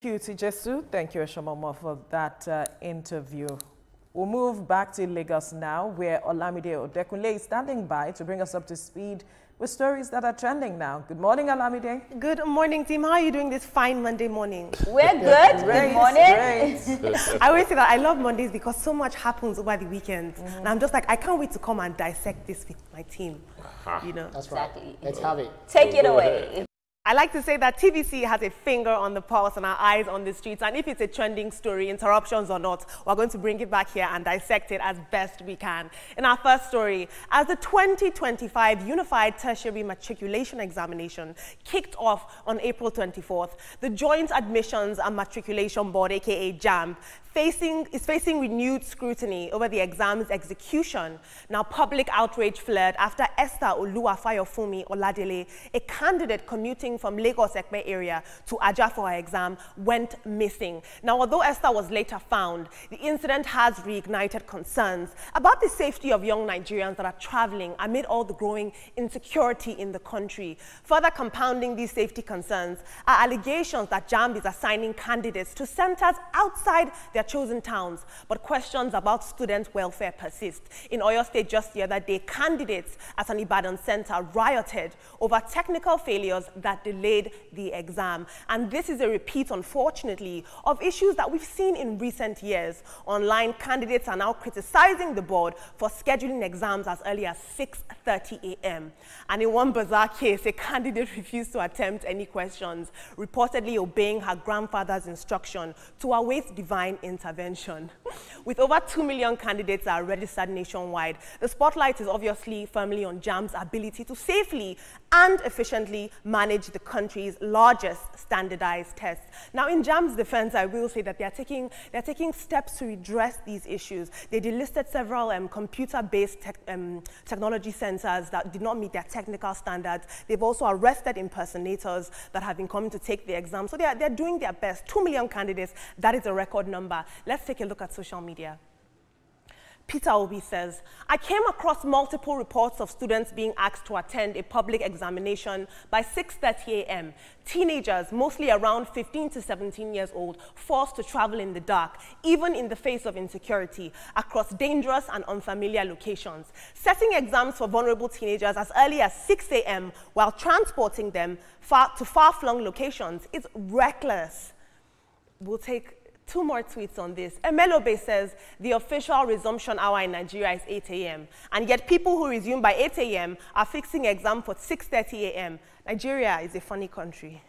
Thank you, Tijesu. Thank you, Eshomomo, for that interview. We'll move back to Lagos now, where Olamide Odekunle is standing by to bring us up to speed with stories that are trending now. Good morning, Olamide. Good morning, team. How are you doing this fine Monday morning? We're good. Good morning. I always say that I love Mondays because so much happens over the weekend. And I'm just like, I can't wait to come and dissect this with my team. You know? That's right. Let's have it. Take it away. I like to say that TVC has a finger on the pulse and our eyes on the streets. And if it's a trending story, interruptions or not, we're going to bring it back here and dissect it as best we can. In our first story, as the 2025 Unified Tertiary Matriculation Examination kicked off on April 24th, the Joint Admissions and Matriculation Board, aka JAMB, is facing renewed scrutiny over the exam's execution. Now, public outrage flared after Esther Oluwafayofumi Oladele, a candidate commuting from Lagos Ekpe area to Aja for her exam, went missing. Now, although Esther was later found, the incident has reignited concerns about the safety of young Nigerians that are traveling amid all the growing insecurity in the country. Further compounding these safety concerns are allegations that JAMB is assigning candidates to centers outside their chosen towns, but questions about student welfare persist. In Oyo State just the other day, candidates at an Ibadan center rioted over technical failures that delayed the exam. And this is a repeat, unfortunately, of issues that we've seen in recent years. Online, candidates are now criticizing the board for scheduling exams as early as 6:30 a.m. And in one bizarre case, a candidate refused to attempt any questions, reportedly obeying her grandfather's instruction to await divine intervention. With over 2 million candidates are registered nationwide, the spotlight is obviously firmly on JAMB's ability to safely and efficiently manage the country's largest standardized tests. Now, in JAMB's defense, I will say that they're taking steps to redress these issues. They delisted several computer-based technology centers that did not meet their technical standards. They've also arrested impersonators that have been coming to take the exam. So they're doing their best. 2 million candidates, that is a record number. Let's take a look at social media. Peter Obi says, I came across multiple reports of students being asked to attend a public examination by 6:30 a.m. Teenagers, mostly around 15 to 17 years old, forced to travel in the dark, even in the face of insecurity, across dangerous and unfamiliar locations. Setting exams for vulnerable teenagers as early as 6 a.m. while transporting them to far-flung locations is reckless. We'll take 2 more tweets on this. Emelobe says the official resumption hour in Nigeria is 8 a.m. and yet people who resume by 8 a.m. are fixing exam for 6:30 a.m. Nigeria is a funny country.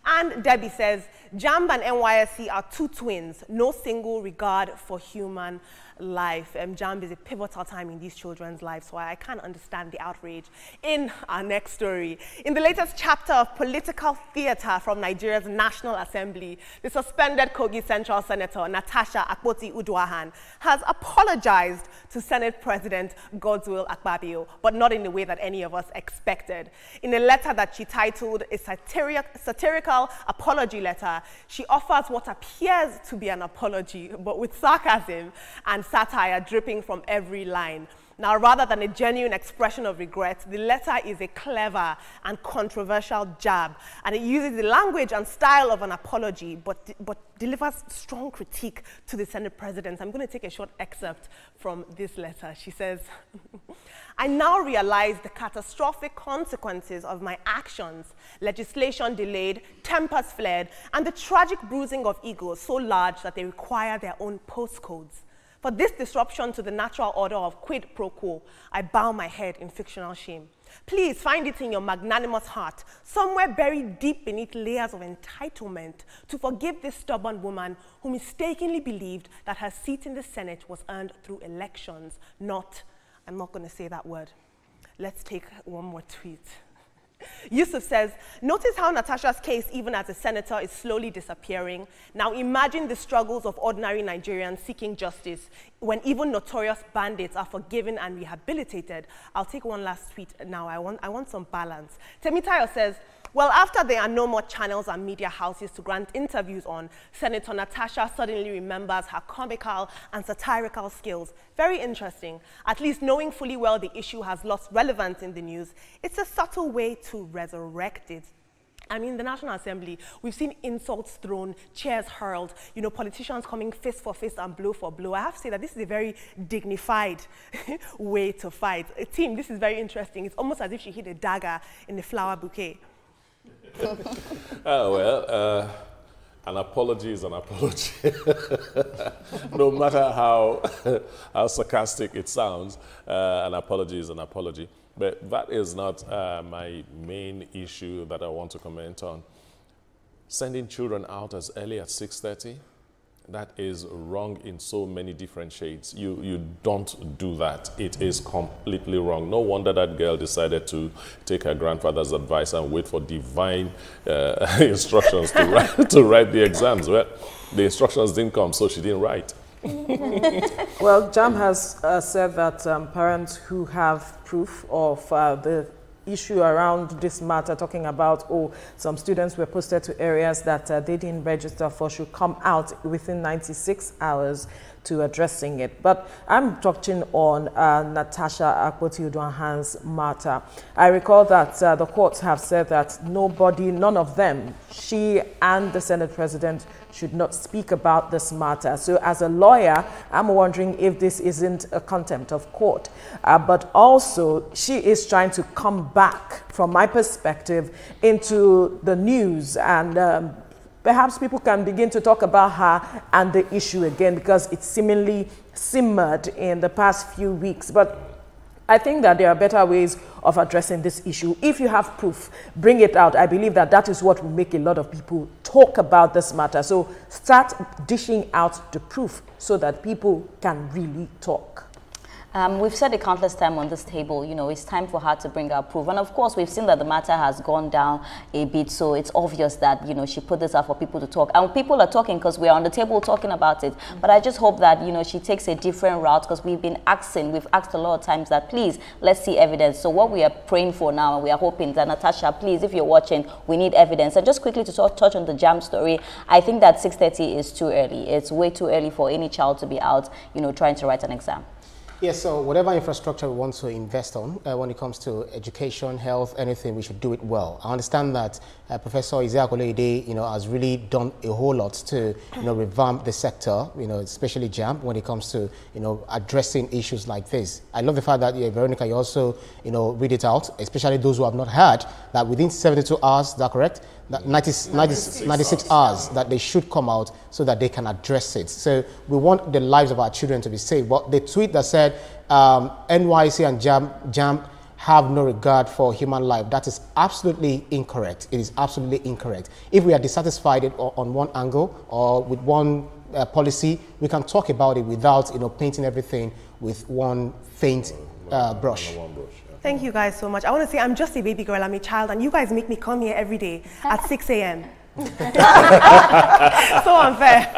And Debbie says, JAMB and NYSC are two twins, no single regard for human life. JAMB is a pivotal time in these children's lives, so I can't understand the outrage. In our next story, in the latest chapter of political theater from Nigeria's National Assembly, the suspended Kogi Central Senator Natasha Akpoti Uduahan has apologized to Senate President Godswill Akpabio, but not in the way that any of us expected. In a letter that she titled a satirical apology letter, she offers what appears to be an apology, but with sarcasm and satire dripping from every line. Now, rather than a genuine expression of regret, the letter is a clever and controversial jab, and it uses the language and style of an apology, but delivers strong critique to the Senate President. I'm going to take a short excerpt from this letter. She says, I now realize the catastrophic consequences of my actions, legislation delayed, tempers flared, and the tragic bruising of egos so large that they require their own postcodes. For this disruption to the natural order of quid pro quo, I bow my head in fictional shame. Please find it in your magnanimous heart, somewhere buried deep beneath layers of entitlement, to forgive this stubborn woman who mistakenly believed that her seat in the Senate was earned through elections, not, I'm not going to say that word. Let's take one more tweet. Yusuf says, notice how Natasha's case, even as a senator, is slowly disappearing. Now imagine the struggles of ordinary Nigerians seeking justice when even notorious bandits are forgiven and rehabilitated. I'll take one last tweet now. I want some balance. Temitayo says, well, after there are no more channels and media houses to grant interviews on, Senator Natasha suddenly remembers her comical and satirical skills. Very interesting. At least knowing fully well the issue has lost relevance in the news, it's a subtle way to resurrect it. I mean, the National Assembly, we've seen insults thrown, chairs hurled, you know, politicians coming fist for fist and blow for blow. I have to say that this is a very dignified way to fight. Team, this is very interesting. It's almost as if she hit a dagger in the flower bouquet. Well, an apology is an apology. No matter how sarcastic it sounds, an apology is an apology. But that is not my main issue that I want to comment on. Sending children out as early as 6:30, that is wrong in so many different shades. You don't do that. It is completely wrong. No wonder that girl decided to take her grandfather's advice and wait for divine instructions to write the exams. Well, the instructions didn't come, so she didn't write. Well, JAMB has said that parents who have proof of the issue around this matter, talking about, some students were posted to areas that they didn't register for, should come out within 96 hours to addressing it. But I'm touching on Natasha Akpoti-Uduahan's matter. I recall that the courts have said that none of them, she and the Senate President, should not speak about this matter. So as a lawyer, I'm wondering if this isn't a contempt of court. But also, she is trying to come back, from my perspective, into the news, and perhaps people can begin to talk about her and the issue again, because it seemingly simmered in the past few weeks. But I think that there are better ways of addressing this issue. If you have proof, bring it out. I believe that that is what will make a lot of people talk about this matter. So start dishing out the proof so that people can really talk. We've said it countless times on this table, you know, it's time for her to bring out proof. And of course, we've seen that the matter has gone down a bit, so it's obvious that, you know, she put this out for people to talk. And people are talking because we're on the table talking about it. But I just hope that, you know, she takes a different route, because we've asked a lot of times that, please, let's see evidence. So what we are praying for now, and we are hoping that, Natasha, please, if you're watching, we need evidence. And just quickly to touch on the JAMB story, I think that 6:30 is too early. It's way too early for any child to be out, you know, trying to write an exam. Yes, so whatever infrastructure we want to invest on when it comes to education, health, anything, we should do it well. I understand that Professor Isaiah Koleide, you know, has really done a whole lot to, you know, revamp the sector, you know, especially JAMB when it comes to, you know, addressing issues like this. I love the fact that, Veronica, you also, you know, read it out, especially those who have not heard that within 72 hours, is that correct? That 96 hours that they should come out so that they can address it. So we want the lives of our children to be safe. But the tweet that said NYC and JAMB have no regard for human life, that is absolutely incorrect. It is absolutely incorrect. If we are dissatisfied on one angle or with one policy, we can talk about it without, you know, painting everything with one faint brush. Thank you guys so much. I want to say I'm just a baby girl, I'm a child, and you guys make me come here every day at 6 a.m. So unfair.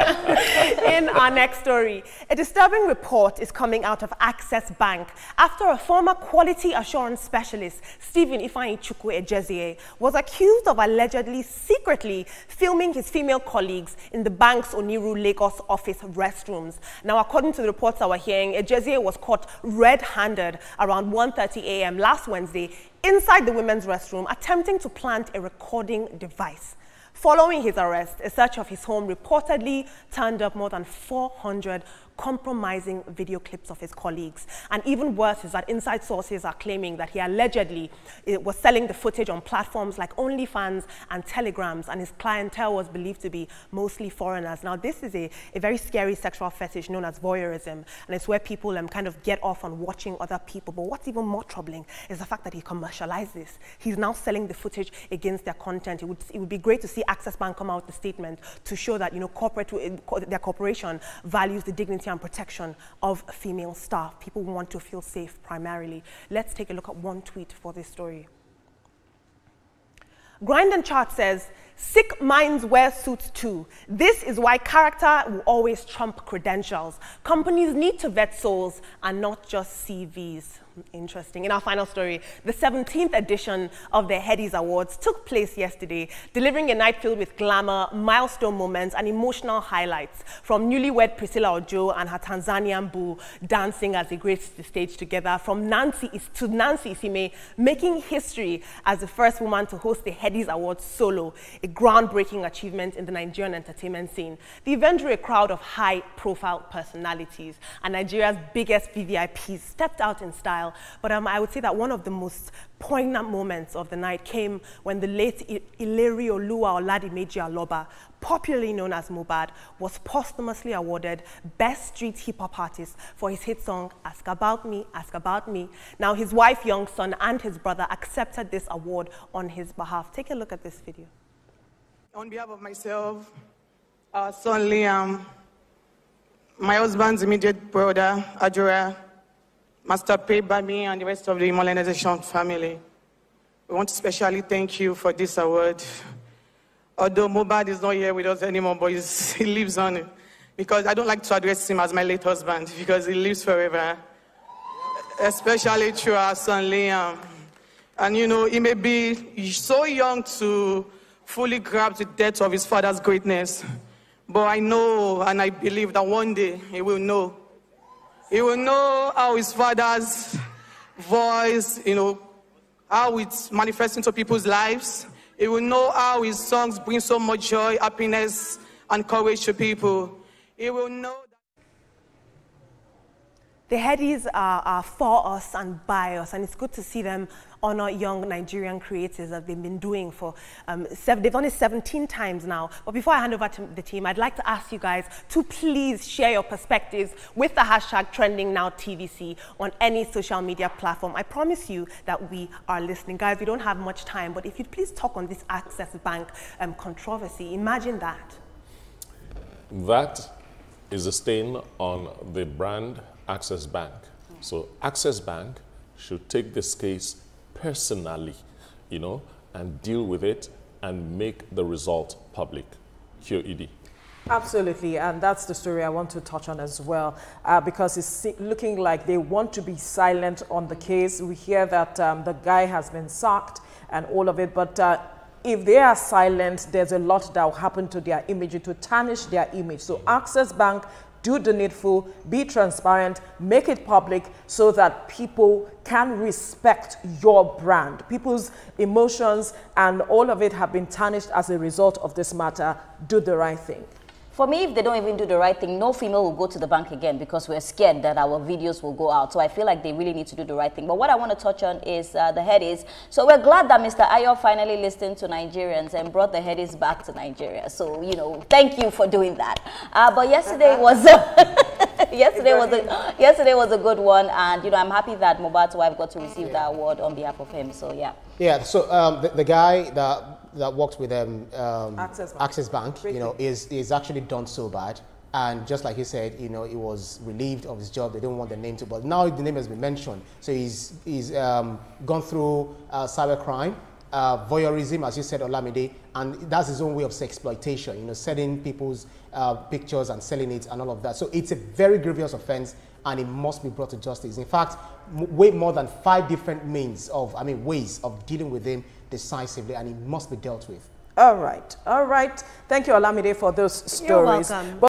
In our next story, a disturbing report is coming out of Access Bank after a former quality assurance specialist, Stephen Ifeanyi Chukwu Ejezie, was accused of allegedly secretly filming his female colleagues in the bank's Oniru Lagos office restrooms. Now, according to the reports that we're hearing, Ejezie was caught red-handed around 1:30 a.m. last Wednesday inside the women's restroom, attempting to plant a recording device. Following his arrest, a search of his home reportedly turned up more than 400 compromising video clips of his colleagues. And even worse is that inside sources are claiming that he allegedly was selling the footage on platforms like OnlyFans and Telegrams, and his clientele was believed to be mostly foreigners. Now, this is a very scary sexual fetish known as voyeurism, and it's where people kind of get off on watching other people. But what's even more troubling is the fact that he commercialized this. He's now selling the footage against their content. It would be great to see Access Bank come out with a statement to show that, you know, their corporation values the dignity and protection of female staff. People want to feel safe primarily. Let's take a look at one tweet for this story. Grind and Chart says, Sick minds wear suits too. This is why character will always trump credentials. Companies need to vet souls and not just CVs. Interesting. In our final story, the 17th edition of the Headies Awards took place yesterday, delivering a night filled with glamour, milestone moments, and emotional highlights, from newlywed Priscilla Ojo and her Tanzanian boo dancing as they graced the stage together, from Nancy Isime making history as the first woman to host the Headies Awards solo, a groundbreaking achievement in the Nigerian entertainment scene. The event drew a crowd of high-profile personalities, and Nigeria's biggest VVIPs stepped out in style. But I would say that one of the most poignant moments of the night came when the late Ilerioluwa Oladimeji Aloba, popularly known as Mohbad, was posthumously awarded Best Street Hip Hop Artist for his hit song, Ask About Me, Ask About Me. Now, his wife, young son, and his brother accepted this award on his behalf. Take a look at this video. On behalf of myself, our son Liam, my husband's immediate brother, Ajura, Master Pay Bami, and the rest of the Modernization family, we want to specially thank you for this award. Although Mohbad is not here with us anymore, but he lives on, because I don't like to address him as my late husband, because he lives forever, especially through our son Liam. And you know, he may be so young to fully grasp the depth of his father's greatness, but I know and I believe that one day he will know. He will know how his father's voice, how it manifests into people's lives. He will know how his songs bring so much joy, happiness, and courage to people. He will know that the Headies are for us and by us, and it's good to see them honor young Nigerian creators that they've been doing for, they've done it 17 times now. But before I hand over to the team, I'd like to ask you guys to please share your perspectives with the hashtag TrendingNowTVC on any social media platform. I promise you that we are listening. Guys, we don't have much time, but if you'd please talk on this Access Bank controversy. Imagine that. That is a stain on the brand Access Bank. So Access Bank should take this case personally, and deal with it and make the result public. Here, Edie. Absolutely, and that's the story I want to touch on as well, because it's looking like they want to be silent on the case. We hear that the guy has been sacked and all of it, but if they are silent, there's a lot that will happen to their image, to tarnish their image. So Access Bank, do the needful, be transparent, make it public so that people can respect your brand. People's emotions and all of it have been tarnished as a result of this matter. Do the right thing. For me, if they don't even do the right thing, no female will go to the bank again because we're scared that our videos will go out. So I feel like they really need to do the right thing. But what I want to touch on is the Headies. So we're glad that Mr. Ayo finally listened to Nigerians and brought the Headies back to Nigeria. So, thank you for doing that. But yesterday was yesterday was a good one, and I'm happy that Mohbad's wife got to receive that award on behalf of him. So yeah. Yeah. So the guy that works with Access Bank, is actually done so bad, and just like he said, he was relieved of his job. They don't want the name to, but now the name has been mentioned. So he's gone through cybercrime, voyeurism, as you said, Olamide, and that's his own way of exploitation. Selling people's pictures and selling it and all of that. So it's a very grievous offense, and it must be brought to justice. In fact, way more than 5 different ways of dealing with him decisively, and it must be dealt with. All right. Thank you, Olamide, for those stories. You're welcome.